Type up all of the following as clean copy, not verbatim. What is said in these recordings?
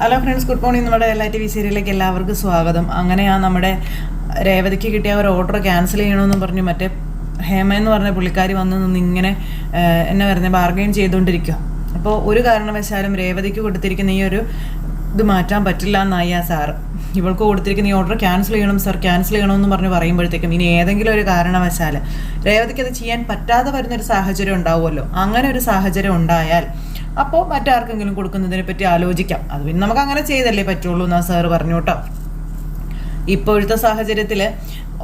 Hello friends, good morning. നമ്മുടെ LITV സീരിയലിലേക്ക് എല്ലാവർക്കും സ്വാഗതം. അങ്ങനെയാണ് നമ്മുടെ രേവതിക്ക് കിട്ടിയ ഒരു ഓർഡർ ക്യാൻസൽ ചെയ്യണമെന്ന് പറഞ്ഞു മറ്റേ ഹേമ എന്ന് പറഞ്ഞ പുള്ളിക്കാരി വന്ന് നിന്ന് ഇങ്ങനെ എന്നെ പറഞ്ഞ ബാർഗെയിൻ ചെയ്തുകൊണ്ടിരിക്കുക. അപ്പോൾ ഒരു കാരണവശാലും രേവതിക്ക് കൊടുത്തിരിക്കുന്ന ഈ ഒരു ഇത് മാറ്റാൻ പറ്റില്ല എന്നായി ആ സാറ്. ഇവൾക്ക് കൊടുത്തിരിക്കുന്ന ഈ ഓർഡർ ക്യാൻസൽ ചെയ്യണം സാർ, ക്യാൻസൽ ചെയ്യണമെന്ന് പറഞ്ഞ് പറയുമ്പോഴത്തേക്കും ഇനി ഏതെങ്കിലും ഒരു കാരണവശാൽ രേവതിക്ക് അത് ചെയ്യാൻ പറ്റാതെ വരുന്നൊരു സാഹചര്യം ഉണ്ടാവുമല്ലോ. അങ്ങനെ ഒരു സാഹചര്യം ഉണ്ടായാൽ അപ്പോൾ മറ്റാർക്കെങ്കിലും കൊടുക്കുന്നതിനെ പറ്റി ആലോചിക്കാം. അത് പിന്നെ നമുക്ക് അങ്ങനെ ചെയ്തല്ലേ പറ്റുള്ളൂ എന്നാ സാറ് പറഞ്ഞു കേട്ടോ. ഇപ്പോഴത്തെ സാഹചര്യത്തിൽ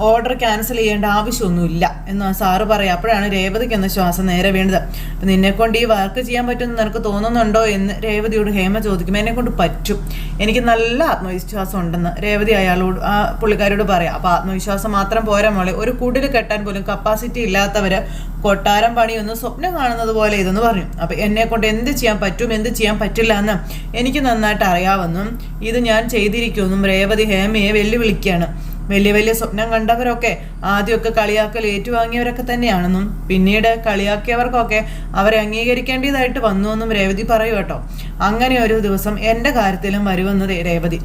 ഓർഡർ ക്യാൻസൽ ചെയ്യേണ്ട ആവശ്യമൊന്നുമില്ല എന്ന് സാറ് പറയാം. അപ്പോഴാണ് രേവതിക്ക് എന്ന ശ്വാസം നേരെ വീണത്. അപ്പം നിന്നെക്കൊണ്ട് ഈ വർക്ക് ചെയ്യാൻ പറ്റുമെന്ന് നിനക്ക് തോന്നുന്നുണ്ടോ എന്ന് രേവതിയോട് ഹേമ ചോദിക്കും. എന്നെക്കൊണ്ട് പറ്റും, എനിക്ക് നല്ല ആത്മവിശ്വാസം ഉണ്ടെന്ന് രേവതി അയാളോട് ആ പുള്ളിക്കാരോട് പറയാം. അപ്പോൾ ആത്മവിശ്വാസം മാത്രം പോരാ മോളെ, ഒരു കുടിൽ കെട്ടാൻ പോലും കപ്പാസിറ്റി ഇല്ലാത്തവർ കൊട്ടാരം പണിയൊന്ന് സ്വപ്നം കാണുന്നത് പോലെ ഇതെന്ന് പറഞ്ഞു. അപ്പം എന്നെക്കൊണ്ട് എന്ത് ചെയ്യാൻ പറ്റും എന്ത് ചെയ്യാൻ പറ്റില്ല എന്ന് എനിക്ക് നന്നായിട്ട് അറിയാമെന്നും ഇത് ഞാൻ ചെയ്തിരിക്കുമെന്നും രേവതി ഹേമയെ വെല്ലുവിളിക്കുകയാണ്. വലിയ വലിയ സ്വപ്നം കണ്ടവരൊക്കെ ആദ്യമൊക്കെ കളിയാക്കൽ ഏറ്റുവാങ്ങിയവരൊക്കെ തന്നെയാണെന്നും പിന്നീട് കളിയാക്കിയവർക്കൊക്കെ അവരെ അംഗീകരിക്കേണ്ടതായിട്ട് വന്നു എന്നും രേവതി പറയൂ കേട്ടോ. അങ്ങനെ ഒരു ദിവസം എൻ്റെ കാര്യത്തിലും വരുമെന്നത് രേവതി.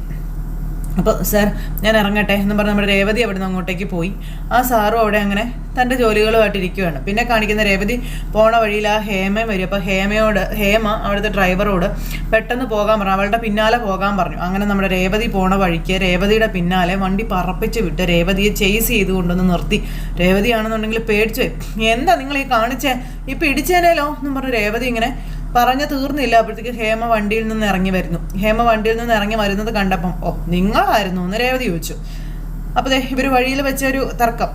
അപ്പോൾ സാർ ഞാൻ ഇറങ്ങട്ടെ എന്ന് പറഞ്ഞ് നമ്മുടെ രേവതി അവിടെ നിന്ന് അങ്ങോട്ടേക്ക് പോയി. ആ സാറും അവിടെ അങ്ങനെ തൻ്റെ ജോലികളുമായിട്ടിരിക്കുകയാണ്. പിന്നെ കാണിക്കുന്ന രേവതി പോണ വഴിയിൽ ആ ഹേമയും വരും. അപ്പോൾ ഹേമ അവിടുത്തെ ഡ്രൈവറോട് പെട്ടെന്ന് പോകാൻ പറഞ്ഞു, അവളുടെ പിന്നാലെ പോകാൻ പറഞ്ഞു. അങ്ങനെ നമ്മുടെ രേവതി പോണ വഴിക്ക് രേവതിയുടെ പിന്നാലെ വണ്ടി പറപ്പിച്ച് വിട്ട് രേവതിയെ ചേസ് ചെയ്ത് കൊണ്ടൊന്ന് നിർത്തി. രേവതിയാണെന്നുണ്ടെങ്കിൽ പേടിച്ചു പോയി. എന്താ നിങ്ങൾ ഈ കാണിച്ചേ, ഇപ്പം ഇടിച്ചേനേലോ എന്നും പറഞ്ഞ് രേവതി ഇങ്ങനെ പറഞ്ഞു തീർന്നില്ല. അപ്പോഴത്തേക്ക് ഹേമ വണ്ടിയിൽ നിന്ന് ഇറങ്ങി വരുന്നു. ഹേമ വണ്ടിയിൽ നിന്ന് ഇറങ്ങി വരുന്നത് കണ്ടപ്പം ഓ നിങ്ങളായിരുന്നു എന്ന് രേവതി ചോദിച്ചു. അപ്പോൾ ഇവർ വഴിയിൽ വെച്ചൊരു തർക്കം.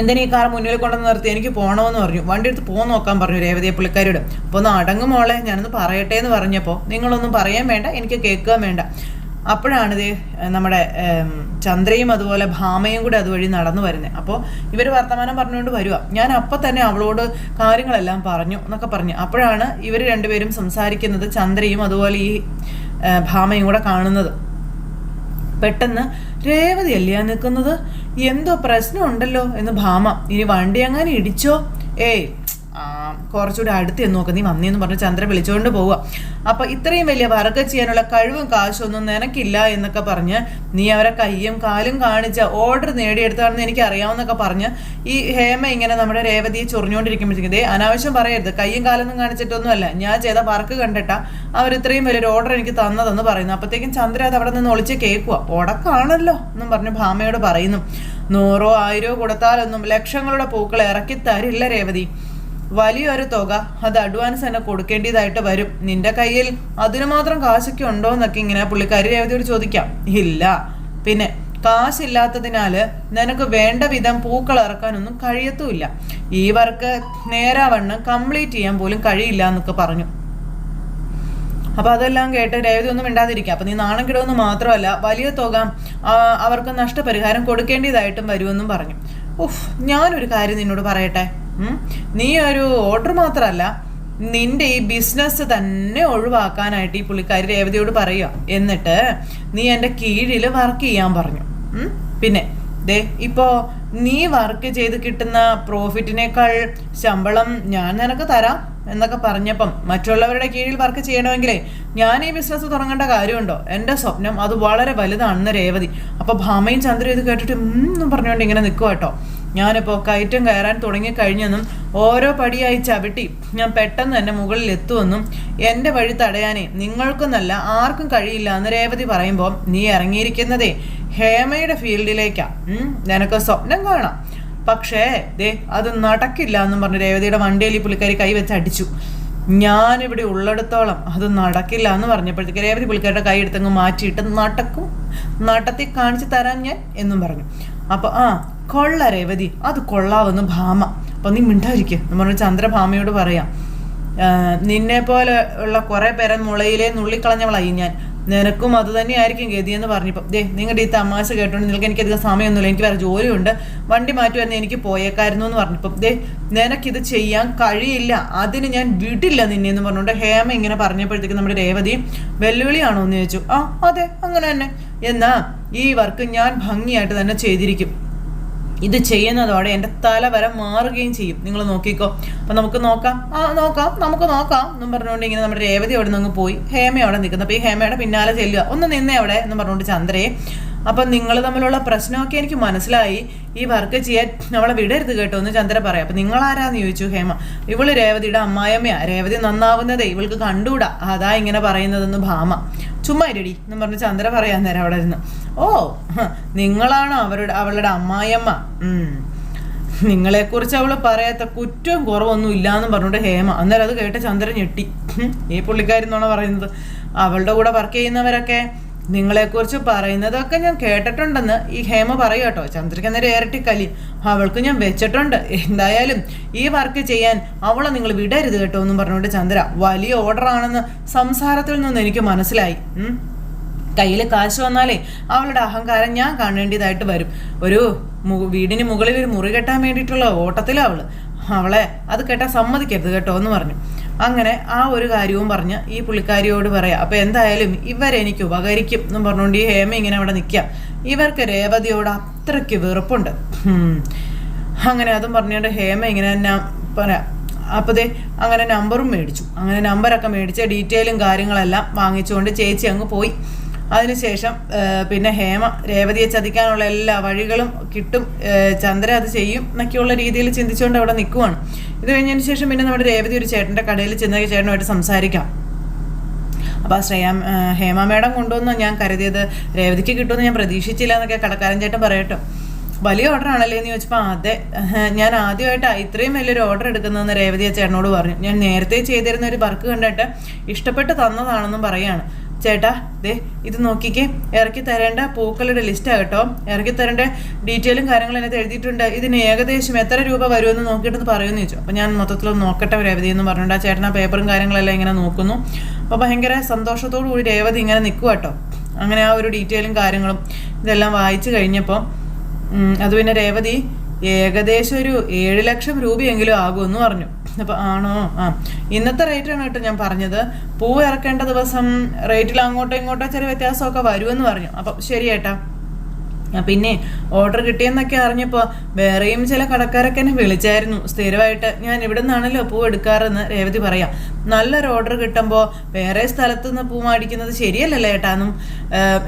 എന്തിനാ ഈ കാർ മുന്നിൽ കൊണ്ടുവന്ന് നിർത്തി, എനിക്ക് പോകണമെന്ന് പറഞ്ഞു. വണ്ടി എടുത്ത് പോകാൻ നോക്കാൻ പറഞ്ഞു രേവതിയെ പുള്ളിക്കാരിയോട്. അപ്പോൾ ഒന്ന് അടങ്ങും മോളെ, ഞാനൊന്ന് പറയട്ടെ എന്ന് പറഞ്ഞപ്പോൾ നിങ്ങളൊന്നും പറയാൻ വേണ്ട, എനിക്ക് കേൾക്കാൻ വേണ്ട. അപ്പോഴാണ് നമ്മുടെ ചന്ദ്രയും അതുപോലെ ഭാമയും കൂടെ അതുവഴി നടന്നു വരുന്നത്. അപ്പോൾ ഇവർ വർത്തമാനം പറഞ്ഞുകൊണ്ട് വരിക. ഞാൻ അപ്പം തന്നെ അവളോട് കാര്യങ്ങളെല്ലാം പറഞ്ഞു എന്നൊക്കെ പറഞ്ഞു. അപ്പോഴാണ് ഇവർ രണ്ടുപേരും സംസാരിക്കുന്നത്, ചന്ദ്രയും അതുപോലെ ഈ ഭാമയും കൂടെ കാണുന്നത്. പെട്ടെന്ന് രേവതി അല്ലേ നിൽക്കുന്നത്, എന്തോ പ്രശ്നമുണ്ടല്ലോ എന്ന് ഭാമ. ഇനി വണ്ടി അങ്ങനെ ഇടിച്ചോ? ഏയ് കുറച്ചുകൂടെ അടുത്ത് എന്ന് നോക്ക്, നീ വന്നേന്ന് പറഞ്ഞ് ചന്ദ്ര വിളിച്ചുകൊണ്ട് പോവുക. അപ്പം ഇത്രയും വലിയ വർക്ക് ചെയ്യാനുള്ള കഴിവും കാശൊന്നും നിനക്കില്ല എന്നൊക്കെ പറഞ്ഞ് നീ അവരെ കയ്യും കാലും കാണിച്ച ഓർഡർ നേടിയെടുത്താണെന്ന് എനിക്ക് അറിയാമെന്നൊക്കെ പറഞ്ഞ് ഈ ഹേമ ഇങ്ങനെ നമ്മുടെ രേവതിയെ ചൊറിഞ്ഞുകൊണ്ടിരിക്കുമ്പോഴത്തേക്കും അനാവശ്യം പറയരുത്, കയ്യും കാലൊന്നും കാണിച്ചിട്ടൊന്നുമല്ല, ഞാൻ ചെയ്ത വർക്ക് കണ്ടിട്ടാ അവർ ഇത്രയും വലിയൊരു ഓർഡർ എനിക്ക് തന്നതെന്ന് പറയുന്നു. അപ്പോഴത്തേക്കും ചന്ദ്ര അത് അവിടെ നിന്ന് ഒളിച്ച് കേൾക്കുക. ഉടക്കാണല്ലോ എന്നും പറഞ്ഞ് ഭാമയോട് പറയുന്നു. 100 1000 കൊടുത്താലൊന്നും ലക്ഷങ്ങളുടെ പൂക്കൾ ഇറക്കി തരില്ല രേവതി, വലിയൊരു തുക അത് അഡ്വാൻസ് തന്നെ കൊടുക്കേണ്ടതായിട്ട് വരും. നിന്റെ കയ്യിൽ അതിനു മാത്രം കാശൊക്കെ ഉണ്ടോ എന്നൊക്കെ ഇങ്ങനെ പുള്ളിക്കാരി രേവതിയോട് ചോദിക്കാം. ഇല്ല, പിന്നെ കാശില്ലാത്തതിനാൽ നിനക്ക് വേണ്ട വിധം പൂക്കൾ ഇറക്കാനൊന്നും കഴിയത്തുമില്ല, ഈ വർക്ക് നേരാവണ്ണം കംപ്ലീറ്റ് ചെയ്യാൻ പോലും കഴിയില്ല എന്നൊക്കെ പറഞ്ഞു. അപ്പോൾ അതെല്ലാം കേട്ട് രേവതി ഒന്നും മിണ്ടാതിരിക്കുക. അപ്പം നീ നാണം കിടുമെന്ന് മാത്രമല്ല വലിയ തുക അവർക്ക് നഷ്ടപരിഹാരം കൊടുക്കേണ്ടതായിട്ടും വരുമെന്നും പറഞ്ഞു. ഞാനൊരു കാര്യം നിന്നോട് പറയട്ടെ, നീ ഒരു ഓർഡർ മാത്രമല്ല നിന്റെ ഈ ബിസിനസ് തന്നെ ഒഴിവാക്കാനായിട്ട് ഈ പുള്ളിക്കാരി രേവതിയോട് പറയുക. എന്നിട്ട് നീ എൻ്റെ കീഴിൽ വർക്ക് ചെയ്യാൻ പറഞ്ഞു. പിന്നെ ഇപ്പോൾ നീ വർക്ക് ചെയ്ത് കിട്ടുന്ന പ്രോഫിറ്റിനേക്കാൾ ശമ്പളം ഞാൻ നിനക്ക് തരാം എന്നൊക്കെ പറഞ്ഞപ്പം മറ്റുള്ളവരുടെ കീഴിൽ വർക്ക് ചെയ്യണമെങ്കിലേ ഞാൻ ഈ ബിസിനസ് തുടങ്ങേണ്ട കാര്യമുണ്ടോ? എൻ്റെ സ്വപ്നം അത് വളരെ വലുതാണെന്ന് രേവതി. അപ്പോൾ ഭാമയും ചന്ദ്രയും ഇത് കേട്ടിട്ട് പറഞ്ഞുകൊണ്ട് ഇങ്ങനെ നിൽക്കുക കേട്ടോ. ഞാനിപ്പോൾ കയറ്റം കയറാൻ തുടങ്ങിക്കഴിഞ്ഞെന്നും ഓരോ പടിയായി ചവിട്ടി ഞാൻ പെട്ടെന്ന് തന്നെ മുകളിൽ എത്തുമെന്നും എൻ്റെ വഴി തടയാനേ നിങ്ങൾക്കെന്നല്ല ആർക്കും കഴിയില്ല എന്ന് രേവതി പറയുമ്പോൾ നീ ഇറങ്ങിയിരിക്കുന്നതേ ഹേമയുടെ ഫീൽഡിലേക്കാണ്. നിനക്ക് സ്വപ്നം കാണാം, പക്ഷേ അത് നടക്കില്ല എന്നും പറഞ്ഞ് രേവതിയുടെ വണ്ടിയിൽ ഈ പുള്ളിക്കാരി കൈവച്ച് അടിച്ചു. ഞാനിവിടെ ഉള്ളിടത്തോളം അത് നടക്കില്ല എന്ന് പറഞ്ഞപ്പോഴത്തേക്ക് രേവതി പുള്ളിക്കാരുടെ കൈ എടുത്തങ്ങ് മാറ്റിയിട്ട് നടത്തി കാണിച്ചു തരാൻ ഞാൻ എന്നും പറഞ്ഞു. അപ്പോൾ കൊള്ള രേവതി, അത് കൊള്ളാവെന്ന് ഭാമ. അപ്പം നീ മിണ്ടായിരിക്കും എന്ന് പറഞ്ഞ് ചന്ദ്രഭാമയോട് പറയാം. നിന്നെ പോലെ ഉള്ള കുറേ പേരെ മുളയിലെ നുള്ളിക്കളഞ്ഞവളായി ഞാൻ, നിനക്കും അത് തന്നെയായിരിക്കും ഗതിയെന്ന് പറഞ്ഞപ്പോൾ നിങ്ങളുടെ ഈ തമാശ കേട്ടോണ്ട് നിങ്ങൾക്ക് എനിക്കധികം സമയമൊന്നുമില്ല, എനിക്ക് വേറെ ജോലിയുണ്ട്, വണ്ടി മാറ്റുമായിരുന്നു, എനിക്ക് പോയേക്കായിരുന്നു എന്ന് പറഞ്ഞപ്പം നിനക്കിത് ചെയ്യാൻ കഴിയില്ല, അതിന് ഞാൻ വിടില്ല നിന്നെ എന്ന് പറഞ്ഞുകൊണ്ട് ഹേമ ഇങ്ങനെ പറഞ്ഞപ്പോഴത്തേക്ക് നമ്മുടെ രേവതി വെല്ലുവിളിയാണോ എന്ന് ചോദിച്ചു. അതെ അങ്ങനെ തന്നെ, എന്നാ ഈ വർക്ക് ഞാൻ ഭംഗിയായിട്ട് തന്നെ ചെയ്തിരിക്കും, ഇത് ചെയ്യുന്നതോടെ എൻ്റെ തല വരെ മാറുകയും ചെയ്യും, നിങ്ങൾ നോക്കിക്കോ. അപ്പം നമുക്ക് നോക്കാം നമുക്ക് നോക്കാം എന്നും പറഞ്ഞുകൊണ്ട് ഇങ്ങനെ നമ്മുടെ രേവതി അവിടെ നിന്ന് പോയി ഹേമ അവിടെ നിൽക്കുന്നു. അപ്പോൾ ഈ ഹേമയുടെ പിന്നാലെ ചെല്ലുക, ഒന്ന് നിന്നേ അവിടെ എന്ന് പറഞ്ഞുകൊണ്ട് ചന്ദ്രയെ. അപ്പം നിങ്ങൾ തമ്മിലുള്ള പ്രശ്നമൊക്കെ എനിക്ക് മനസ്സിലായി, ഈ വർക്ക് ചെയ്യാൻ നമ്മളെ വിടരുത് കേട്ടോ എന്ന് ചന്ദ്ര പറയാം. അപ്പം നിങ്ങളാരാന്ന് ചോദിച്ചു ഹേമ. ഇവള് രേവതിയുടെ അമ്മായിയമ്മയാ, രേവതി നന്നാവുന്നതേ ഇവൾക്ക് കണ്ടുകൂടാ, അതാ ഇങ്ങനെ പറയുന്നതെന്ന് ഭാമ. ചുമ്മാ ഇരടി എന്ന് പറഞ്ഞ് ചന്ദ്ര പറയാൻ നേരം അവിടെ ഇരുന്ന്. ഓ, നിങ്ങളാണോ അവളുടെ അമ്മായിയമ്മ? നിങ്ങളെക്കുറിച്ച് അവൾ പറയാത്ത കുറ്റവും കുറവൊന്നും ഇല്ലാന്ന് പറഞ്ഞിട്ട് ഹേമ. അന്നേരം അത് കേട്ട ചന്ദ്രൻ ഞെട്ടി. ഈ പുള്ളിക്കാരി എന്നാണ് പറയുന്നത്, അവളുടെ കൂടെ വർക്ക് ചെയ്യുന്നവരൊക്കെ നിങ്ങളെക്കുറിച്ച് പറയുന്നതൊക്കെ ഞാൻ കേട്ടിട്ടുണ്ടെന്ന് ഈ ഹേമ പറയും കേട്ടോ. ചന്ദ്രയ്ക്ക് അന്നേരം ഇരട്ടിക്കലി, അവൾക്ക് ഞാൻ വെച്ചിട്ടുണ്ട്, എന്തായാലും ഈ വർക്ക് ചെയ്യാൻ അവളെ നിങ്ങൾ വിടരുത് കേട്ടോ എന്നും പറഞ്ഞുകൊണ്ട് ചന്ദ്ര. വലിയ ഓർഡറാണെന്ന് സംസാരത്തിൽ നിന്ന് എനിക്ക് മനസ്സിലായി. കയ്യിൽ കാശ് വന്നാലേ അവളുടെ അഹങ്കാരം ഞാൻ കാണേണ്ടതായിട്ട് വരും. ഒരു വീടിന് മുകളിൽ ഒരു മുറി കെട്ടാൻ വേണ്ടിയിട്ടുള്ള ഓട്ടത്തിലാണ് അവളെ അത് കേട്ടാൽ സമ്മതിക്കരുത് കേട്ടോ എന്ന് പറഞ്ഞു. അങ്ങനെ ആ ഒരു കാര്യവും പറഞ്ഞ് ഈ പുള്ളിക്കാരിയോട് പറയാം. അപ്പം എന്തായാലും ഇവരെനിക്ക് ഉപകരിക്കും എന്നും പറഞ്ഞുകൊണ്ട് ഈ ഹേമ ഇങ്ങനെ അവിടെ നിൽക്കാം. ഇവർക്ക് രേവതിയോട് അത്രയ്ക്ക് വെറുപ്പുണ്ട്. അങ്ങനെ അതും പറഞ്ഞുകൊണ്ട് ഹേമ ഇങ്ങനെ പറയാം. അപ്പോൾ അങ്ങനെ നമ്പറും മേടിച്ചു. അങ്ങനെ നമ്പറൊക്കെ മേടിച്ച് ഡീറ്റെയിലും കാര്യങ്ങളെല്ലാം വാങ്ങിച്ചുകൊണ്ട് ചേച്ചി അങ്ങ് പോയി. അതിനുശേഷം പിന്നെ ഹേമ രേവതിയെ ചതിക്കാനുള്ള എല്ലാ വഴികളും കിട്ടും, ചന്ദ്ര അത് ചെയ്യും എന്നൊക്കെയുള്ള രീതിയിൽ ചിന്തിച്ചുകൊണ്ട് അവിടെ നിൽക്കുവാണ്. ഇത് കഴിഞ്ഞതിന് ശേഷം പിന്നെ നമ്മുടെ രേവതി ഒരു ചേട്ടൻ്റെ കടയിൽ ചെന്ന ചേട്ടനുമായിട്ട് സംസാരിക്കാം. അപ്പോൾ ഹേമ മേഡം കൊണ്ടുവന്നു ഞാൻ കരുതിയത് രേവതിക്ക് കിട്ടുമെന്ന് ഞാൻ പ്രതീക്ഷിച്ചില്ല എന്നൊക്കെ കടക്കാരൻ ചേട്ടൻ പറയട്ടോ. വലിയ ഓർഡർ ആണല്ലേ എന്ന് ചോദിച്ചപ്പോൾ അതെ, ഞാൻ ആദ്യമായിട്ടാണ് ഇത്രയും വലിയൊരു ഓർഡർ എടുക്കുന്നതെന്ന് രേവതി ആ ചേട്ടനോട് പറഞ്ഞു. ഞാൻ നേരത്തെ ചെയ്തിരുന്ന ഒരു വർക്ക് കണ്ടിട്ട് ഇഷ്ടപ്പെട്ട് തന്നതാണെന്നും പറയാണ്. ചേട്ടാ ഇത് നോക്കിക്കേ, ഇറക്കി തരേണ്ട പൂക്കളുടെ ലിസ്റ്റ് ആകട്ടോ, ഇറക്കി തരേണ്ട ഡീറ്റെയിലും കാര്യങ്ങളും അതിനകത്ത് എഴുതിയിട്ടുണ്ട്. ഇതിന് ഏകദേശം എത്ര രൂപ വരുമെന്ന് നോക്കിയിട്ടെന്ന് പറയുമെന്ന് ചോദിച്ചു. അപ്പോൾ ഞാൻ മൊത്തത്തിലൊന്ന് നോക്കട്ടെ രേവതി എന്ന് പറഞ്ഞിട്ട് ആ ചേട്ടൻ ആ പേപ്പറും കാര്യങ്ങളെല്ലാം ഇങ്ങനെ നോക്കുന്നു. അപ്പോൾ ഭയങ്കര സന്തോഷത്തോടു കൂടി രേവതി ഇങ്ങനെ നിൽക്കുക കേട്ടോ. അങ്ങനെ ആ ഒരു ഡീറ്റെയിലും കാര്യങ്ങളും ഇതെല്ലാം വായിച്ചു കഴിഞ്ഞപ്പോൾ അത് പിന്നെ രേവതി ഏകദേശം ഒരു 7 ലക്ഷം രൂപയെങ്കിലും ആകുമെന്ന് പറഞ്ഞു. അപ്പോൾ ആണോ, ഇന്നത്തെ റേറ്റാണ് കേട്ടോ ഞാൻ പറഞ്ഞത്, പൂവ് ഇറക്കേണ്ട ദിവസം റേറ്റിൽ അങ്ങോട്ടോ ഇങ്ങോട്ടോ ചെറിയ വ്യത്യാസമൊക്കെ വരുമെന്ന് പറഞ്ഞു. അപ്പം ശരി ഏട്ടാ. പിന്നെ ഓർഡർ കിട്ടിയെന്നൊക്കെ അറിഞ്ഞപ്പോൾ വേറെയും ചില കടക്കാരൊക്കെ എന്നെ വിളിച്ചായിരുന്നു സ്ഥിരമായിട്ട്, ഞാൻ ഇവിടെ നിന്നാണല്ലോ പൂ എടുക്കാറെന്ന് രേവതി പറയാം. നല്ലൊരു ഓർഡർ കിട്ടുമ്പോൾ വേറെ സ്ഥലത്ത് നിന്ന് പൂ മേടിക്കുന്നത് ശരിയല്ലല്ലോ ഏട്ടാന്നും,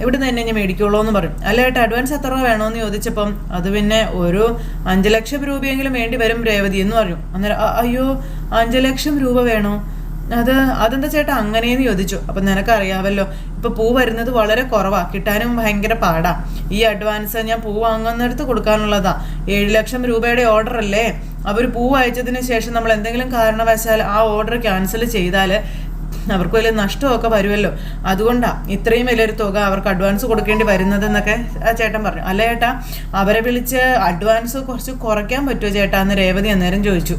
ഇവിടെ നിന്ന് തന്നെ ഞാൻ മേടിക്കുള്ളൂ എന്ന് പറയും. അല്ല ഏട്ടാ അഡ്വാൻസ് എത്ര രൂപ വേണമെന്ന് ചോദിച്ചപ്പം അത് പിന്നെ ഒരു 5 ലക്ഷം രൂപയെങ്കിലും വേണ്ടി വരും രേവതി എന്ന് പറഞ്ഞു. അന്നേരം അയ്യോ 5 ലക്ഷം രൂപ വേണോ, അതെന്താ ചേട്ടാ അങ്ങനെയെന്ന് ചോദിച്ചു. അപ്പം നിനക്കറിയാവല്ലോ ഇപ്പം പൂ വരുന്നത് വളരെ കുറവാണ്, കിട്ടാനും ഭയങ്കര പാടാ. ഈ അഡ്വാൻസ് ഞാൻ പൂ വാങ്ങുന്നിടത്ത് കൊടുക്കാനുള്ളതാ. 7 ലക്ഷം രൂപയുടെ ഓർഡർ അല്ലേ, അവർ പൂ അയച്ചതിന് ശേഷം നമ്മൾ എന്തെങ്കിലും കാരണവശാൽ ആ ഓർഡർ ക്യാൻസൽ ചെയ്താൽ അവർക്ക് വലിയ നഷ്ടമൊക്കെ വരുമല്ലോ, അതുകൊണ്ടാണ് ഇത്രയും വലിയൊരു തുക അവർക്ക് അഡ്വാൻസ് കൊടുക്കേണ്ടി വരുന്നതെന്നൊക്കെ ആ ചേട്ടൻ പറഞ്ഞു. അല്ല ചേട്ടാ അവരെ വിളിച്ച് അഡ്വാൻസ് കുറച്ച് കുറയ്ക്കാൻ പറ്റുമോ ചേട്ടാ എന്ന് രേവതി അന്നേരം ചോദിച്ചു.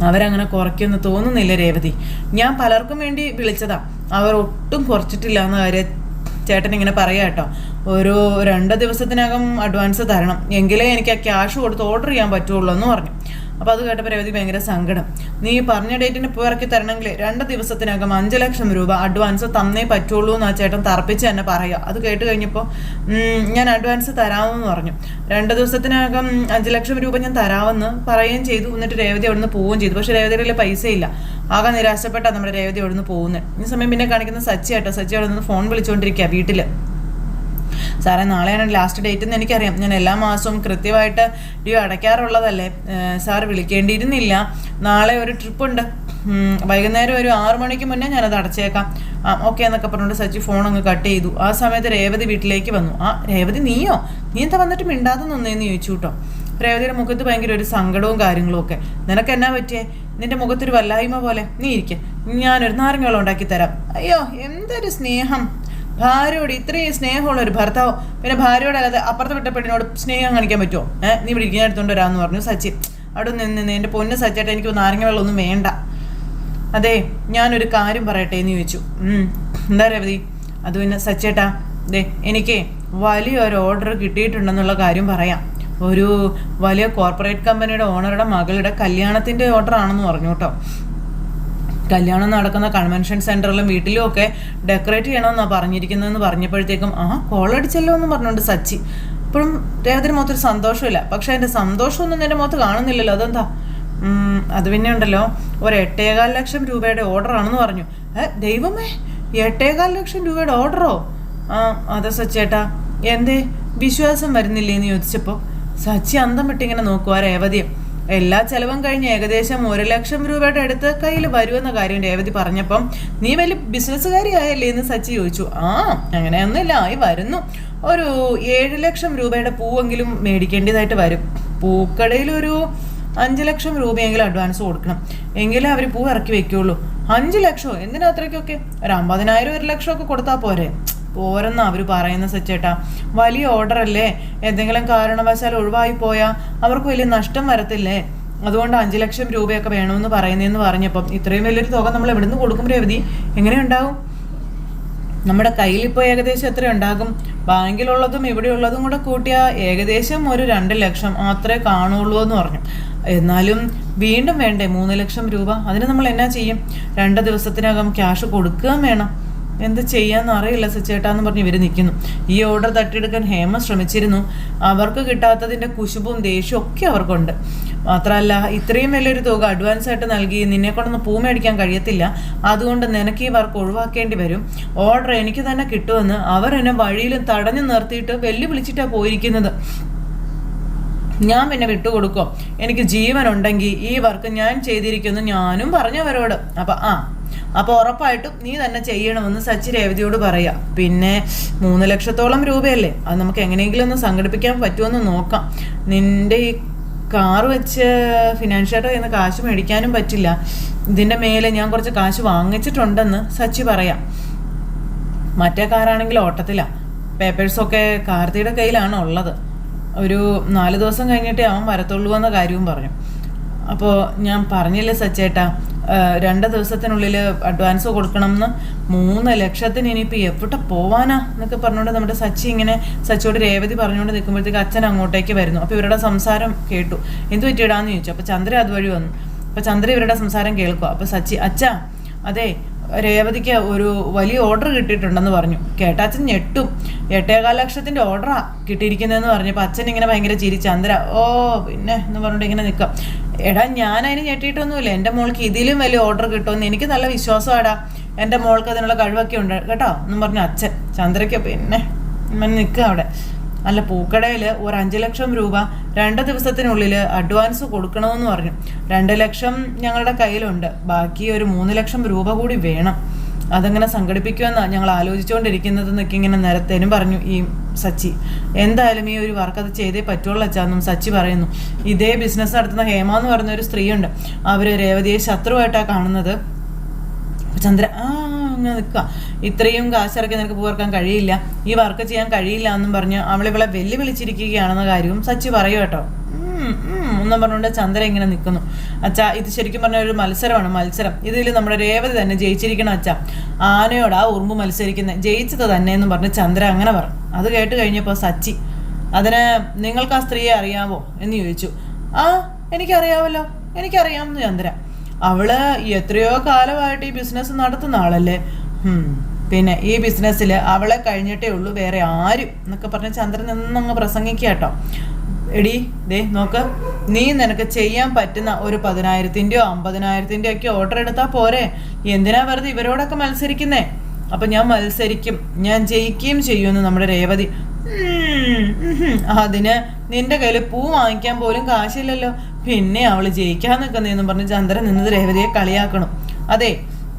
അവരങ്ങനെ കുറയ്ക്കുമെന്ന് തോന്നുന്നില്ല രേവതി, ഞാൻ പലർക്കും വേണ്ടി വിളിച്ചതാ, അവർ ഒട്ടും കുറച്ചിട്ടില്ല എന്ന കാര്യം ചേട്ടൻ ഇങ്ങനെ പറയാം കേട്ടോ. ഒരു 2 ദിവസത്തിനകം അഡ്വാൻസ് തരണം, എങ്കിലേ എനിക്ക് ആ ക്യാഷ് കൊടുത്ത് ഓർഡർ ചെയ്യാൻ പറ്റുള്ളൂ എന്ന് പറഞ്ഞു. അപ്പോൾ അത് കേട്ടപ്പോൾ രേവതി ഭയങ്കര സങ്കടം. നീ പറഞ്ഞ ഡേറ്റിന് പൂ ഇറക്കി തരണമെങ്കിൽ 2 ദിവസത്തിനകം 5 ലക്ഷം രൂപ അഡ്വാൻസ് തന്നേ പറ്റുള്ളൂ എന്ന് ആ ചേട്ടൻ തറപ്പിച്ച് തന്നെ പറയുക. അത് കേട്ട് കഴിഞ്ഞപ്പോൾ ഞാൻ അഡ്വാൻസ് തരാമെന്ന് പറഞ്ഞു. 2 ദിവസത്തിനകം 5 ലക്ഷം രൂപ ഞാൻ തരാമെന്ന് പറയുകയും ചെയ്തു. എന്നിട്ട് രേവതി അവിടെ നിന്ന് പോവുകയും ചെയ്തു. പക്ഷേ രേവതിയുടെ പൈസ ഇല്ല. ആകെ നിരാശപ്പെട്ടാണ് നമ്മുടെ രേവതി അവിടെ നിന്ന് പോകുന്നത്. ഈ സമയം പിന്നെ കാണിക്കുന്ന സച്ചി ആട്ടോ. സച്ചി അവിടെ നിന്ന് ഫോൺ വിളിച്ചുകൊണ്ടിരിക്കുക വീട്ടിൽ. സാറേ നാളെയാണ് ലാസ്റ്റ് ഡേറ്റ് എന്ന് എനിക്കറിയാം, ഞാൻ എല്ലാ മാസവും കൃത്യമായിട്ട് ഡ്യൂ അടയ്ക്കാറുള്ളതല്ലേ, സാർ വിളിക്കേണ്ടിയിരുന്നില്ല. നാളെ ഒരു ട്രിപ്പുണ്ട്, വൈകുന്നേരം ഒരു 6 മണിക്ക് മുന്നേ ഞാനത് അടച്ചേക്കാം. ഓക്കെ എന്നൊക്കെ പറഞ്ഞുകൊണ്ട് സച്ചി ഫോൺ അങ്ങ് കട്ട് ചെയ്തു. ആ സമയത്ത് രേവതി വീട്ടിലേക്ക് വന്നു. രേവതി നീ എന്താ വന്നിട്ട് മിണ്ടാതെ നിന്നേന്ന് ചോദിച്ചു കേട്ടോ. രേവതിയുടെ മുഖത്ത് ഭയങ്കര ഒരു സങ്കടവും കാര്യങ്ങളും ഒക്കെ. നിനക്ക് എന്നാ പറ്റിയേ, നിന്റെ മുഖത്തൊരു വല്ലായ്മ പോലെ, നീ ഇരിക്കെ, ഞാനൊരു നാരങ്ങ വെള്ളം ഉണ്ടാക്കി തരാം. അയ്യോ എന്തൊരു സ്നേഹം, ഭാര്യയോട് ഇത്രയും സ്നേഹമുള്ള ഒരു ഭർത്താവ് പിന്നെ ഭാര്യയോടല്ലാതെ അപ്പുറത്തെ വിട്ട പെണ്ണിനോട് സ്നേഹം കാണിക്കാൻ പറ്റുമോ? നീ ഇവിടെ ഇരിക്കുന്ന എടുത്തോണ്ട് വരാമെന്ന് പറഞ്ഞു സച്ചി. അവിടെ നിന്ന് എൻ്റെ പൊന്ന് സച്ചേട്ടാ എനിക്ക് നാരങ്ങ വെള്ളമൊന്നും വേണ്ട. അതെ ഞാനൊരു കാര്യം പറയട്ടെ എന്ന് ചോദിച്ചു. എന്താ രേവതി? അത് പിന്നെ സച്ചേട്ടാ എനിക്ക് വലിയൊരു ഓർഡർ കിട്ടിയിട്ടുണ്ടെന്നുള്ള കാര്യം പറയാം. ഒരു വലിയ കോർപ്പറേറ്റ് കമ്പനിയുടെ ഓണറുടെ മകളുടെ കല്യാണത്തിൻ്റെ ഓർഡർ ആണെന്ന് പറഞ്ഞു കേട്ടോ. കല്യാണം നടക്കുന്ന കൺവെൻഷൻ സെൻറ്ററിലും വീട്ടിലും ഒക്കെ ഡെക്കറേറ്റ് ചെയ്യണമെന്നാണ് പറഞ്ഞിരിക്കുന്നതെന്ന് പറഞ്ഞപ്പോഴത്തേക്കും കോളടിച്ചല്ലോ എന്ന് പറഞ്ഞുകൊണ്ട് സച്ചി ഇപ്പോഴും രേവതിയുടെ മുഖത്തൊരു സന്തോഷമില്ല. പക്ഷെ അതിൻ്റെ സന്തോഷമൊന്നും എൻ്റെ മുഖത്ത് കാണുന്നില്ലല്ലോ, അതെന്താ? അത് പിന്നെ ഉണ്ടല്ലോ, ഒരു 8.25 ലക്ഷം രൂപയുടെ ഓർഡറാണെന്ന് പറഞ്ഞു. ദൈവമേ, 8.25 ലക്ഷം രൂപയുടെ ഓർഡറോ? അതെ സച്ചേട്ടാ. എന്തേ വിശ്വാസം വരുന്നില്ലേന്ന് ചോദിച്ചപ്പോൾ സച്ചി അന്തം വിട്ടിങ്ങനെ നോക്കുക രേവതിയെ. എല്ലാ ചെലവും കഴിഞ്ഞ് ഏകദേശം 1 ലക്ഷം രൂപയുടെ അടുത്ത് കയ്യിൽ വരുമെന്ന കാര്യം രേവതി പറഞ്ഞപ്പം, നീ വലിയ ബിസിനസ്സുകാരി ആയല്ലേ എന്ന് സച്ചി ചോദിച്ചു. അങ്ങനെയൊന്നുമില്ല, ആയി വരുന്നു. ഒരു 7 ലക്ഷം രൂപയുടെ പൂവെങ്കിലും മേടിക്കേണ്ടതായിട്ട് വരും. പൂക്കടയിൽ ഒരു 5 ലക്ഷം രൂപയെങ്കിലും അഡ്വാൻസ് കൊടുക്കണം, എങ്കിലേ അവർ പൂ ഇറക്കി വെക്കുള്ളൂ. 5 ലക്ഷമോ? എന്തിനാ അത്രയ്ക്കൊക്കെ? ഒരു 50,000 1 ലക്ഷമൊക്കെ കൊടുത്താൽ പോരെ? പോരെന്നാ അവർ പറയുന്ന സച്ചേട്ടാ. വലിയ ഓർഡർ അല്ലേ, എന്തെങ്കിലും കാരണവശാൽ ഒഴിവായി പോയാൽ അവർക്ക് വലിയ നഷ്ടം വരത്തില്ലേ? അതുകൊണ്ട് 5 ലക്ഷം രൂപയൊക്കെ വേണമെന്ന് പറയുന്നതെന്ന് പറഞ്ഞപ്പം ഇത്രയും വലിയൊരു തുക നമ്മൾ എവിടുന്ന് കൊടുക്കും രേവതി? എങ്ങനെ ഉണ്ടാവും? നമ്മുടെ കയ്യിൽ ഇപ്പോൾ ഏകദേശം എത്ര ഉണ്ടാകും? ബാങ്കിലുള്ളതും ഇവിടെയുള്ളതും കൂടെ കൂട്ടിയാൽ ഏകദേശം ഒരു 2 ലക്ഷം അത്രേ കാണുള്ളൂ എന്ന് പറഞ്ഞു. എന്നാലും വീണ്ടും വേണ്ടേ 3 ലക്ഷം രൂപ? അതിന് നമ്മൾ എന്നാ ചെയ്യും? 2 ദിവസത്തിനകം ക്യാഷ് കൊടുക്കുകയും വേണം. എന്ത് ചെയ്യാന്ന് അറിയില്ല സച്ചേട്ടാന്ന് പറഞ്ഞ് ഇവർ നിൽക്കുന്നു. ഈ ഓർഡർ തട്ടിയെടുക്കാൻ ഹേമ ശ്രമിച്ചിരുന്നു. അവർക്ക് കിട്ടാത്തതിൻ്റെ കുശുമ്പും ദേഷ്യവും ഒക്കെ അവർക്കുണ്ട്. മാത്രമല്ല, ഇത്രയും വലിയൊരു തുക അഡ്വാൻസ് ആയിട്ട് നൽകി നിന്നെ കൊണ്ടൊന്ന് പൂ മേടിക്കാൻ കഴിയത്തില്ല. അതുകൊണ്ട് നിനക്ക് ഈ വർക്ക് ഒഴിവാക്കേണ്ടി വരും. ഓർഡർ എനിക്ക് തന്നെ കിട്ടുമെന്ന് അവർ എന്നെ വഴിയിലും തടഞ്ഞു നിർത്തിയിട്ട് വെല്ലുവിളിച്ചിട്ടാണ് പോയിരിക്കുന്നത്. ഞാൻ പിന്നെ വിട്ടുകൊടുക്കോ? എനിക്ക് ജീവനുണ്ടെങ്കിൽ ഈ വർക്ക് ഞാൻ ചെയ്തിരിക്കുന്നു ഞാനും പറഞ്ഞവരോട്. അപ്പോൾ ഉറപ്പായിട്ടും നീ തന്നെ ചെയ്യണമെന്ന് സച്ചി രേവതിയോട് പറയാം. പിന്നെ 3 ലക്ഷത്തോളം രൂപയല്ലേ, അത് നമുക്ക് എങ്ങനെയെങ്കിലും ഒന്ന് സംഘടിപ്പിക്കാൻ പറ്റുമെന്ന് നോക്കാം. നിന്റെ ഈ കാറ് വെച്ച് ഫിനാൻഷ്യൽ കയ്യിൽ നിന്ന് കാശ് മേടിക്കാനും പറ്റില്ല. ഇതിൻ്റെ മേലെ ഞാൻ കുറച്ച് കാശ് വാങ്ങിച്ചിട്ടുണ്ടെന്ന് സച്ചി പറയാം. മറ്റേ കാറാണെങ്കിൽ ഓട്ടത്തിലാണ്. പേപ്പേഴ്സൊക്കെ കാർത്തിയുടെ കയ്യിലാണ് ഉള്ളത്. ഒരു 4 ദിവസം കഴിഞ്ഞിട്ടേ അവൻ വരത്തുള്ളൂ എന്ന കാര്യവും പറഞ്ഞു. അപ്പോൾ ഞാൻ പറഞ്ഞില്ലേ സച്ചേട്ടാ, 2 ദിവസത്തിനുള്ളിൽ അഡ്വാൻസ് കൊടുക്കണമെന്ന്. 3 ലക്ഷത്തിന് ഇനിയിപ്പോൾ എവിടെ പോവാനാ എന്നൊക്കെ പറഞ്ഞുകൊണ്ട് നമ്മുടെ സച്ചിയോട് രേവതി പറഞ്ഞുകൊണ്ട് നിൽക്കുമ്പോഴത്തേക്ക് അച്ഛൻ അങ്ങോട്ടേക്ക് വരുന്നു. അപ്പോൾ ഇവരുടെ സംസാരം കേട്ടു. എന്ത് പറ്റിയിടാന്ന് ചോദിച്ചു. അപ്പോൾ ചന്ദ്ര അതുവഴി വന്നു. അപ്പോൾ ചന്ദ്ര ഇവരുടെ സംസാരം കേൾക്കുക. അപ്പോൾ സച്ചി, അച്ഛാ അതെ, രേവതിക്ക് ഒരു വലിയ ഓർഡർ കിട്ടിയിട്ടുണ്ടെന്ന് പറഞ്ഞു. കേട്ടാച്ചൻ ഞെട്ടും. 8.25 ലക്ഷത്തിൻ്റെ ഓർഡറാണ് കിട്ടിയിരിക്കുന്നതെന്ന് പറഞ്ഞപ്പോൾ അച്ഛൻ ഇങ്ങനെ ഭയങ്കര ചിരി. ചന്ദ്ര പിന്നെ എന്ന് പറഞ്ഞിട്ട് ഇങ്ങനെ നിൽക്കാം. എടാ, ഞാൻ അതിന് ഞെട്ടിയിട്ടൊന്നുമില്ല. എൻ്റെ മോൾക്ക് ഇതിലും വലിയ ഓർഡർ കിട്ടുമെന്ന് എനിക്ക് നല്ല വിശ്വാസമാടാ. എൻ്റെ മോൾക്ക് അതിനുള്ള കഴിവൊക്കെ ഉണ്ട് കേട്ടോ എന്നും പറഞ്ഞു അച്ഛൻ. ചന്ദ്രയ്ക്ക് പിന്നെ നിൽക്കുക അവിടെ. അല്ല, പൂക്കടയിൽ ഒരു 5 ലക്ഷം രൂപ 2 ദിവസത്തിനുള്ളിൽ അഡ്വാൻസ് കൊടുക്കണമെന്ന് പറഞ്ഞു. 2 ലക്ഷം ഞങ്ങളുടെ കയ്യിലുണ്ട്. ബാക്കി ഒരു 3 ലക്ഷം രൂപ കൂടി വേണം. അതെങ്ങനെ സംഘടിപ്പിക്കുമെന്നാണ് ഞങ്ങൾ ആലോചിച്ചുകൊണ്ടിരിക്കുന്നത് എന്നൊക്കെ ഇങ്ങനെ നിരത്തേനും പറഞ്ഞു ഈ സച്ചി. എന്തായാലും ഈ ഒരു വർക്ക് അത് ചെയ്തേ പറ്റുള്ളൂ അച്ഛാന്നും സച്ചി പറയുന്നു. ഇതേ ബിസിനസ് നടത്തുന്ന ഹേമ എന്ന് പറയുന്ന ഒരു സ്ത്രീയുണ്ട്. അവർ രേവതിയെ ശത്രുവായിട്ടാണ് കാണുന്നത്. ചന്ദ്ര അങ്ങനെ നിൽക്കുക. ഇത്രയും കാശിറക്കി നിനക്ക് പോർക്കാൻ കഴിയില്ല, ഈ വർക്ക് ചെയ്യാൻ കഴിയില്ല എന്നും പറഞ്ഞ് അവളിവളെ വെല്ലുവിളിച്ചിരിക്കുകയാണെന്ന കാര്യവും സച്ചി പറയും കേട്ടോ. എന്നും പറഞ്ഞുകൊണ്ട് ചന്ദ്ര ഇങ്ങനെ നിൽക്കുന്നു. അച്ഛാ, ഇത് ശരിക്കും പറഞ്ഞ ഒരു മത്സരമാണ്. ഇതിൽ നമ്മുടെ രേവതി തന്നെ ജയിച്ചിരിക്കണം അച്ഛാ. ആനയോട് ആ ഉറുമ്പ് മത്സരിക്കുന്നത് ജയിച്ചത് തന്നെ എന്ന് പറഞ്ഞ് ചന്ദ്ര അങ്ങനെ പറഞ്ഞു. അത് കേട്ട് കഴിഞ്ഞപ്പോൾ സച്ചി, അതിന് നിങ്ങൾക്ക് ആ സ്ത്രീയെ അറിയാവോ എന്ന് ചോദിച്ചു. എനിക്കറിയാമല്ലോ, എനിക്കറിയാമെന്ന് ചന്ദ്ര. അവള് എത്രയോ കാലമായിട്ട് ഈ ബിസിനസ് നടത്തുന്ന ആളല്ലേ. പിന്നെ ഈ ബിസിനസ്സിൽ അവളെ കഴിഞ്ഞിട്ടേ ഉള്ളൂ വേറെ ആരും എന്നൊക്കെ പറഞ്ഞ് ചന്ദ്രൻ നിന്നങ്ങ് പ്രസംഗിക്കുക കേട്ടോ. എടി ദേ നോക്ക്, നീ നിനക്ക് ചെയ്യാൻ പറ്റുന്ന ഒരു 10,000-ൻ്റെയോ 50,000-ൻ്റെയോ ഒക്കെ ഓർഡർ എടുത്താൽ പോരെ? എന്തിനാ വെറുതെ ഇവരോടൊക്കെ മത്സരിക്കുന്നേ? അപ്പം ഞാൻ മത്സരിക്കും, ഞാൻ ജയിക്കുകയും ചെയ്യുമെന്ന് നമ്മുടെ രേവതി. അതിന് നിന്റെ കയ്യിൽ പൂ വാങ്ങിക്കാൻ പോലും കാശില്ലല്ലോ, പിന്നെ അവള് ജയിക്കാൻ നിൽക്കുന്നതെന്നും പറഞ്ഞ് ചന്ദ്രൻ നിന്നത് രേവതിയെ കളിയാക്കണം. അതെ,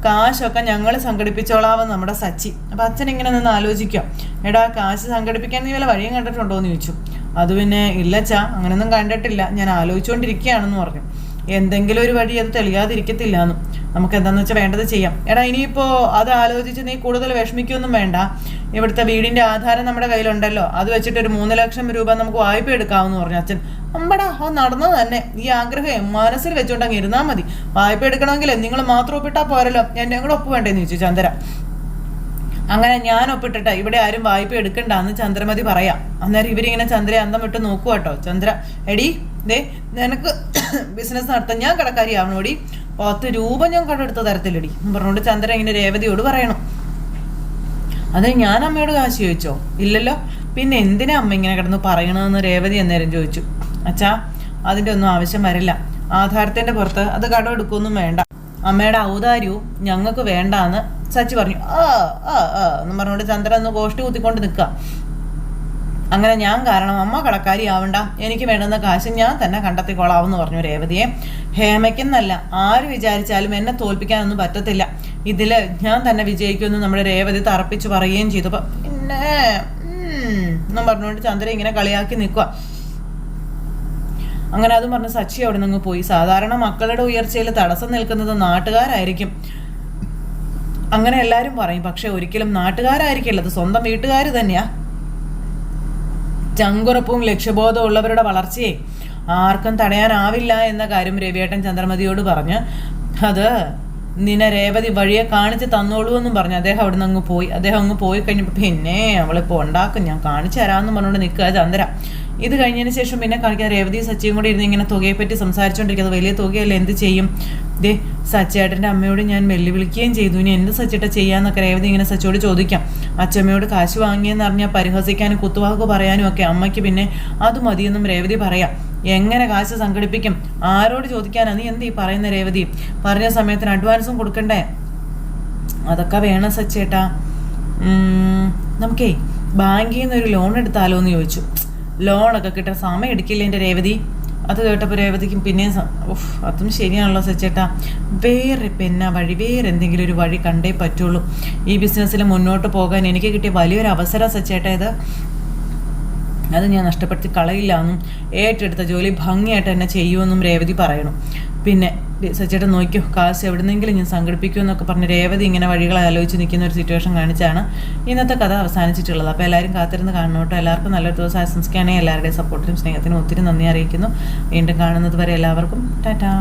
കാശൊക്കെ ഞങ്ങൾ സംഘടിപ്പിച്ചോളാവെന്ന് നമ്മുടെ സച്ചി. അപ്പം അച്ഛൻ ഇങ്ങനെ നിന്ന് ആലോചിക്കാം. എടാ, കാശ് സംഘടിപ്പിക്കാൻ നീ വല്ല വഴിയും കണ്ടിട്ടുണ്ടോ എന്ന് ചോദിച്ചു. അത് പിന്നെ ഇല്ലച്ചാ, അങ്ങനെയൊന്നും കണ്ടിട്ടില്ല, ഞാൻ ആലോചിച്ചുകൊണ്ടിരിക്കുകയാണെന്ന് പറഞ്ഞു. എന്തെങ്കിലും ഒരു വഴി അത് തെളിയാതിരിക്കത്തില്ല എന്നും. നമുക്ക് എന്താണെന്ന് വെച്ചാൽ വേണ്ടത് ചെയ്യാം. എടാ, ഇനിയിപ്പോൾ അത് ആലോചിച്ച് നീ കൂടുതൽ വിഷമിക്കൊന്നും വേണ്ട. ഇവിടുത്തെ വീടിൻ്റെ ആധാരം നമ്മുടെ കയ്യിലുണ്ടല്ലോ, അത് വെച്ചിട്ട് ഒരു 3 ലക്ഷം രൂപ നമുക്ക് വായ്പ എടുക്കാമെന്ന് പറഞ്ഞു അച്ഛൻ. അമ്പടാ, അത് നടന്നത് തന്നെ. ഈ ആഗ്രഹം മനസ്സിൽ വെച്ചുകൊണ്ട് അങ്ങ് ഇരുന്നാൽ മതി. വായ്പ എടുക്കണമെങ്കിൽ നിങ്ങൾ മാത്രം ഒപ്പിട്ടാൽ പോരല്ലോ, എൻ്റെ കൂടെ ഒപ്പ് വേണ്ടേന്ന് ചോദിച്ചു ചന്ദ്ര. അങ്ങനെ ഞാൻ ഒപ്പിട്ടിട്ട ഇവിടെ ആരും വായ്പ എടുക്കണ്ടെന്ന് ചന്ദ്രമതി പറയാം. അന്നേരം ഇവരിങ്ങനെ ചന്ദ്രയെ അന്തം വിട്ട് നോക്കുക കേട്ടോ. ചന്ദ്ര, എടി ദേ, നിനക്ക് ബിസിനസ് നടത്താൻ ഞാൻ കടക്കാരിയാവണോടി, 10 രൂപ ഞാൻ കടെടുത്ത് തരത്തില്ലടി എന്ന് പറഞ്ഞുകൊണ്ട് ചന്ദ്ര ഇങ്ങനെ രേവതിയോട് പറയണം. അത് ഞാൻ അമ്മയോട് കാശ് ചോദിച്ചോ? ഇല്ലല്ലോ, പിന്നെ എന്തിനാ അമ്മ ഇങ്ങനെ കിടന്ന് പറയണമെന്ന് രേവതി അന്നേരം ചോദിച്ചു. അച്ഛാ, അതിൻ്റെ ഒന്നും ആവശ്യം വരില്ല. ആധാരത്തിൻ്റെ പുറത്ത് അത് കടമെടുക്കൊന്നും വേണ്ട. അമ്മയുടെ ഔദാര്യവും ഞങ്ങൾക്ക് വേണ്ടാന്ന് സച്ചി പറഞ്ഞു. എന്ന് പറഞ്ഞുകൊണ്ട് ചന്ദ്രൻ ഒന്ന് ഗോഷ്ടി കുത്തിക്കൊണ്ട് നിൽക്കുക. അങ്ങനെ ഞാൻ കാരണം അമ്മ കടക്കാരി ആവണ്ട, എനിക്ക് വേണ്ടുന്ന കാശ് ഞാൻ തന്നെ കണ്ടെത്തിക്കൊള്ളാവെന്ന് പറഞ്ഞു രേവതിയെ. ഹേമയ്ക്കെന്നല്ല, ആര് വിചാരിച്ചാലും എന്നെ തോൽപ്പിക്കാനൊന്നും പറ്റത്തില്ല. ഇതില് ഞാൻ തന്നെ വിജയിക്കുമെന്ന് നമ്മുടെ രേവതി തറപ്പിച്ച് പറയുകയും ചെയ്തു. പിന്നെ എന്നും പറഞ്ഞുകൊണ്ട് ചന്ദ്രൻ ഇങ്ങനെ കളിയാക്കി നിൽക്കുക. അങ്ങനെ അതും പറഞ്ഞ് സച്ചി അവിടെ നിന്ന് പോയി. സാധാരണ മക്കളുടെ ഉയർച്ചയിൽ തടസ്സം നിൽക്കുന്നത് നാട്ടുകാരായിരിക്കും, അങ്ങനെ എല്ലാവരും പറയും. പക്ഷെ ഒരിക്കലും നാട്ടുകാരായിരിക്കില്ല, അത് സ്വന്തം വീട്ടുകാർ തന്നെയാ. ചങ്കുറപ്പും ലക്ഷ്യബോധവും ഉള്ളവരുടെ വളർച്ചയെ ആർക്കും തടയാനാവില്ല എന്ന കാര്യം രവിയേട്ടൻ ചന്ദ്രമതിയോട് പറഞ്ഞ് അത് നിന്നെ രേവതി വഴിയെ കാണിച്ച് തന്നോളൂ എന്നും പറഞ്ഞു അദ്ദേഹം അവിടെ നിന്ന് അങ്ങ് പോയി കഴിഞ്ഞപ്പോൾ പിന്നെ അവളിപ്പോൾ ഉണ്ടാക്കും, ഞാൻ കാണിച്ചു തരാമെന്ന് പറഞ്ഞുകൊണ്ട് നിൽക്കുക ചന്ദ്ര. ഇത് കഴിഞ്ഞതിന് ശേഷം പിന്നെ കാണിക്കാൻ രേവതി സച്ചിയും കൂടി ഇരുന്ന് ഇങ്ങനെ തുകയെ പറ്റി സംസാരിച്ചുകൊണ്ടിരിക്കുന്നത്. വലിയ തുകയല്ലേ, എന്ത് ചെയ്യും? ദേ സച്ചേട്ടൻ്റെ അമ്മയോട് ഞാൻ വെല്ലുവിളിക്കുകയും ചെയ്തു, ഇനി എന്ത് സച്ചേട്ട ചെയ്യാന്നൊക്കെ രേവതി ഇങ്ങനെ സച്ചിയോട് ചോദിക്കാം. അച്ഛമ്മയോട് കാശ് വാങ്ങിയെന്ന് അറിഞ്ഞാൽ പരിഹസിക്കാനും കുത്തുവാക്ക് പറയാനും ഒക്കെ അമ്മയ്ക്ക് പിന്നെ അത് മതിയെന്നും രേവതി പറയാം. എങ്ങനെ കാശ് സംഘടിപ്പിക്കും? ആരോട് ചോദിക്കാനാ? നീ എന്ത് ഈ പറയുന്ന രേവതി? പറഞ്ഞ സമയത്തിന് അഡ്വാൻസും കൊടുക്കണ്ടേ? അതൊക്കെ വേണം സച്ചേട്ടാ. നമുക്കേ ബാങ്കിൽ നിന്ന് ഒരു ലോൺ എടുത്താലോ എന്ന് ചോദിച്ചു. ലോണൊക്കെ കിട്ടാൻ സമയം എടുക്കില്ല എൻ്റെ രേവതി. അത് കേട്ടപ്പോൾ രേവതിക്കും പിന്നെ അതും ശരിയാണല്ലോ സച്ചേട്ടാ, വേറെ പിന്നെ വഴി, വേറെ എന്തെങ്കിലും ഒരു വഴി കണ്ടേ പറ്റുള്ളൂ. ഈ ബിസിനസ്സിൽ മുന്നോട്ട് പോകാൻ എനിക്ക് കിട്ടിയ വലിയൊരു അവസരം സച്ചേട്ടാ ഇത്. അത് ഞാൻ നഷ്ടപ്പെടുത്തി കളയില്ല എന്നും ഏറ്റെടുത്ത ജോലി ഭംഗിയായിട്ട് തന്നെ ചെയ്യുമെന്നും രേവതി പറയണം. പിന്നെ സച്ചേട്ടൻ നോക്കിയോ, കാശ് എവിടുന്നെങ്കിലും ഞാൻ സംഘടിപ്പിക്കുമെന്നൊക്കെ പറഞ്ഞ് രേവതി ഇങ്ങനെ വഴികൾ ആലോചിച്ച് നിൽക്കുന്ന ഒരു സിറ്റുവേഷൻ കാണിച്ചാണ് ഇന്നത്തെ കഥ അവസാനിച്ചിട്ടുള്ളത്. അപ്പോൾ എല്ലാവരും കാത്തിരുന്ന് കാണണോട്ടോ. എല്ലാവർക്കും നല്ലൊരു ദിവസം ആശംസിക്കുകയാണെങ്കിൽ എല്ലാവരുടെയും സപ്പോർട്ടിനും സ്നേഹത്തിനും ഒത്തിരി നന്ദി അറിയിക്കുന്നു. വീണ്ടും കാണുന്നത് വരെ എല്ലാവർക്കും ടാറ്റാ.